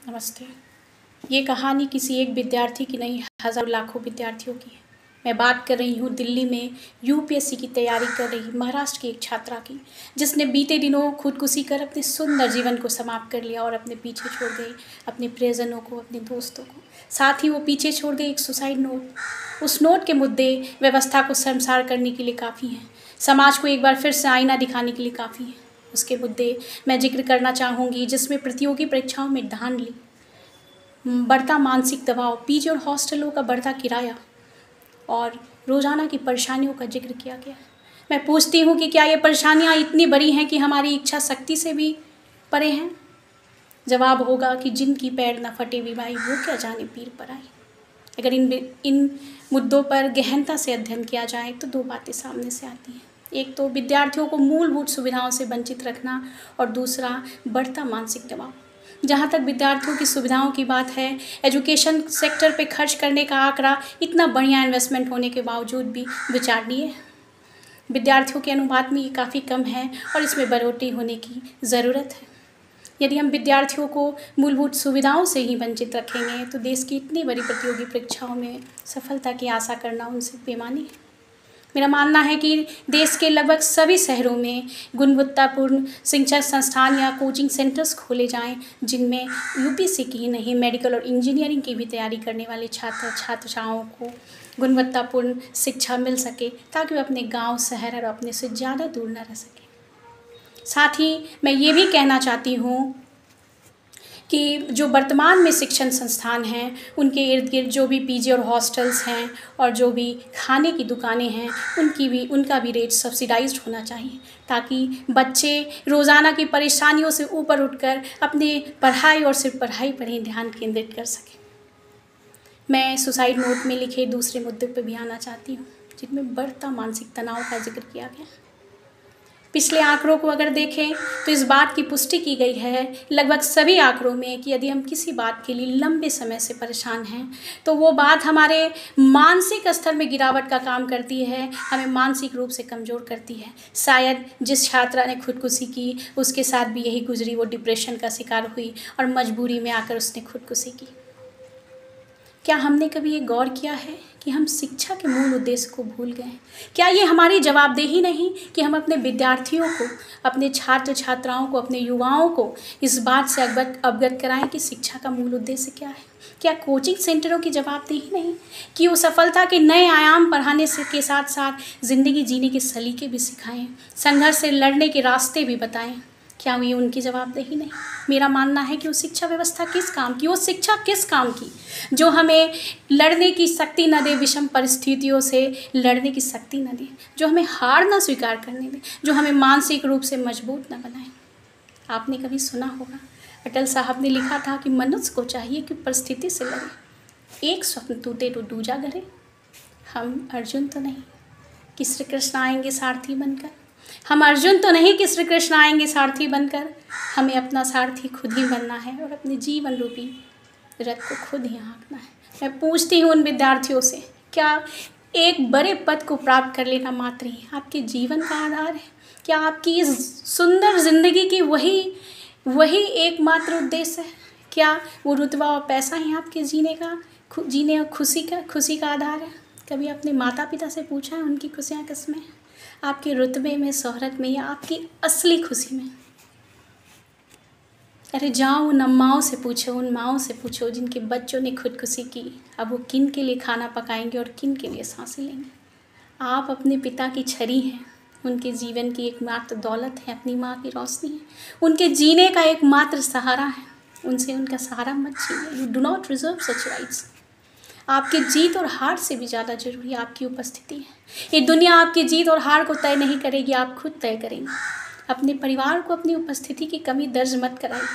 नमस्ते। ये कहानी किसी एक विद्यार्थी की नहीं, हज़ारों लाखों विद्यार्थियों की है। मैं बात कर रही हूँ दिल्ली में यूपीएससी की तैयारी कर रही महाराष्ट्र की एक छात्रा की, जिसने बीते दिनों खुदकुशी कर अपने सुंदर जीवन को समाप्त कर लिया और अपने पीछे छोड़ गई अपने प्रियजनों को, अपने दोस्तों को। साथ ही वो पीछे छोड़ गई एक सुसाइड नोट। उस नोट के मुद्दे व्यवस्था को शर्मसार करने के लिए काफ़ी हैं, समाज को एक बार फिर से आईना दिखाने के लिए काफ़ी हैं। उसके मुद्दे मैं जिक्र करना चाहूँगी, जिसमें प्रतियोगी परीक्षाओं में धांधली, बढ़ता मानसिक दबाव, पीजी और हॉस्टलों का बढ़ता किराया और रोज़ाना की परेशानियों का जिक्र किया गया। मैं पूछती हूँ कि क्या ये परेशानियाँ इतनी बड़ी हैं कि हमारी इच्छा शक्ति से भी परे हैं? जवाब होगा कि जिनकी पैर न फटे विवाही, वो क्या जाने पीर पर आई। अगर इन मुद्दों पर गहनता से अध्ययन किया जाए तो दो बातें सामने से आती हैं। एक तो विद्यार्थियों को मूलभूत सुविधाओं से वंचित रखना और दूसरा बढ़ता मानसिक दबाव। जहाँ तक विद्यार्थियों की सुविधाओं की बात है, एजुकेशन सेक्टर पे खर्च करने का आंकड़ा इतना बढ़िया इन्वेस्टमेंट होने के बावजूद भी विचारणीय है। विद्यार्थियों के अनुपात में ये काफ़ी कम है और इसमें बढ़ोतरी होने की ज़रूरत है। यदि हम विद्यार्थियों को मूलभूत सुविधाओं से ही वंचित रखेंगे तो देश की इतनी बड़ी प्रतियोगी परीक्षाओं में सफलता की आशा करना उनसे बेईमानी है। मेरा मानना है कि देश के लगभग सभी शहरों में गुणवत्तापूर्ण शिक्षण संस्थान या कोचिंग सेंटर्स खोले जाएं, जिनमें यूपीएससी की ही नहीं, मेडिकल और इंजीनियरिंग की भी तैयारी करने वाले छात्र छात्राओं को गुणवत्तापूर्ण शिक्षा मिल सके, ताकि वे अपने गांव, शहर और अपने से ज़्यादा दूर न रह सकें। साथ ही मैं ये भी कहना चाहती हूँ कि जो वर्तमान में शिक्षण संस्थान हैं, उनके इर्द गिर्द जो भी पीजी और हॉस्टल्स हैं और जो भी खाने की दुकानें हैं, उनका भी रेट सब्सिडाइज्ड होना चाहिए, ताकि बच्चे रोज़ाना की परेशानियों से ऊपर उठकर अपने पढ़ाई और सिर्फ पढ़ाई पर ही ध्यान केंद्रित कर सकें। मैं सुसाइड नोट में लिखे दूसरे मुद्दे पर भी आना चाहती हूँ, जिनमें बढ़ता मानसिक तनाव का जिक्र किया गया। पिछले आंकड़ों को अगर देखें तो इस बात की पुष्टि की गई है लगभग सभी आंकड़ों में कि यदि हम किसी बात के लिए लंबे समय से परेशान हैं तो वो बात हमारे मानसिक स्तर में गिरावट का काम करती है, हमें मानसिक रूप से कमज़ोर करती है। शायद जिस छात्रा ने खुदकुशी की उसके साथ भी यही गुजरी, वो डिप्रेशन का शिकार हुई और मजबूरी में आकर उसने खुदकुशी की। क्या हमने कभी ये गौर किया है कि हम शिक्षा के मूल उद्देश्य को भूल गए हैं? क्या ये हमारी जवाबदेही नहीं कि हम अपने विद्यार्थियों को, अपने छात्र छात्राओं को, अपने युवाओं को इस बात से अवगत कराएं कि शिक्षा का मूल उद्देश्य क्या है? क्या कोचिंग सेंटरों की जवाबदेही नहीं कि वो सफलता के नए आयाम पढ़ाने से के साथ साथ ज़िंदगी जीने के सलीके भी सिखाएं, संघर्ष से लड़ने के रास्ते भी बताएं? क्या ये उनकी जवाबदेही नहीं? मेरा मानना है कि वो शिक्षा व्यवस्था किस काम की, वो शिक्षा किस काम की जो हमें लड़ने की शक्ति न दे, विषम परिस्थितियों से लड़ने की शक्ति न दे, जो हमें हार न स्वीकार करने दे, जो हमें मानसिक रूप से मजबूत न बनाए। आपने कभी सुना होगा, अटल साहब ने लिखा था कि मनुष्य को चाहिए कि परिस्थिति से लड़े, एक स्वप्न टूटे तो दूजा गढ़े। हम अर्जुन तो नहीं कि श्री कृष्ण आएंगे सारथी बनकर, हम अर्जुन तो नहीं कि श्री कृष्ण आएंगे सारथी बनकर। हमें अपना सारथी खुद ही बनना है और अपने जीवन रूपी रथ को खुद ही हाँकना है। मैं पूछती हूँ उन विद्यार्थियों से, क्या एक बड़े पद को प्राप्त कर लेना मात्र ही आपके जीवन का आधार है? क्या आपकी इस सुंदर जिंदगी की वही एकमात्र उद्देश्य है? क्या वो रुतबा और पैसा ही आपके जीने और खुशी का आधार है? कभी अपने माता पिता से पूछा है उनकी खुशियाँ किस में हैं? आपके रुतबे में, शोहरत में, या आपकी असली खुशी में? अरे जाओ उन अम्माओं से पूछो, उन माओं से पूछो जिनके बच्चों ने खुदकुशी की, अब वो किन के लिए खाना पकाएंगे और किन के लिए सांसें लेंगे? आप अपने पिता की छड़ी हैं, उनके जीवन की एकमात्र दौलत है, अपनी माँ की रोशनी है, उनके जीने का एकमात्र सहारा है। उनसे उनका सहारा मत छीनिए। You do not reserve such rights. आपकी जीत और हार से भी ज़्यादा जरूरी आपकी उपस्थिति है। ये दुनिया आपकी जीत और हार को तय नहीं करेगी, आप खुद तय करेंगे। अपने परिवार को अपनी उपस्थिति की कमी दर्ज मत कराइए,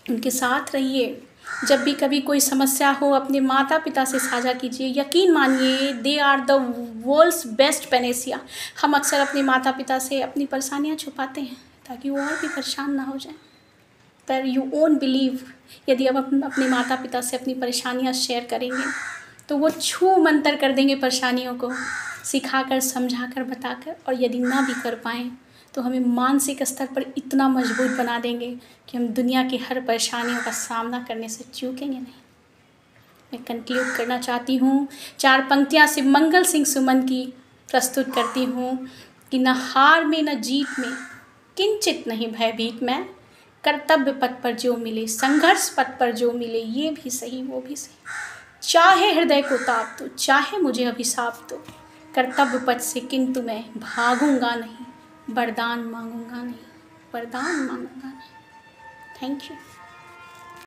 उनके साथ रहिए। जब भी कभी कोई समस्या हो अपने माता पिता से साझा कीजिए। यकीन मानिए, they are the world's best panacea. हम अक्सर अपने माता पिता से अपनी परेशानियाँ छुपाते हैं ताकि वो और भी परेशान ना हो जाएं, पर यू ओन बिलीव, यदि आप अपने माता पिता से अपनी परेशानियाँ शेयर करेंगे तो वो छू मंतर कर देंगे परेशानियों को, सिखाकर, समझाकर, बताकर। और यदि ना भी कर पाएँ तो हमें मानसिक स्तर पर इतना मजबूत बना देंगे कि हम दुनिया की हर परेशानियों का सामना करने से चूकेंगे नहीं। मैं कंक्लूड करना चाहती हूँ 4 पंक्तियाँ से मंगल सिंह सुमन की प्रस्तुत करती हूँ कि न हार में न जीत में किंचित नहीं भयभीत मैं, कर्तव्य पथ पर जो मिले, संघर्ष पथ पर जो मिले, ये भी सही वो भी सही, चाहे हृदय को ताप दो, चाहे मुझे अभिशाप दो, कर्तव्य पथ से किंतु मैं भागूंगा नहीं, वरदान मांगूंगा नहीं, वरदान मांगूंगा नहीं। Thank you.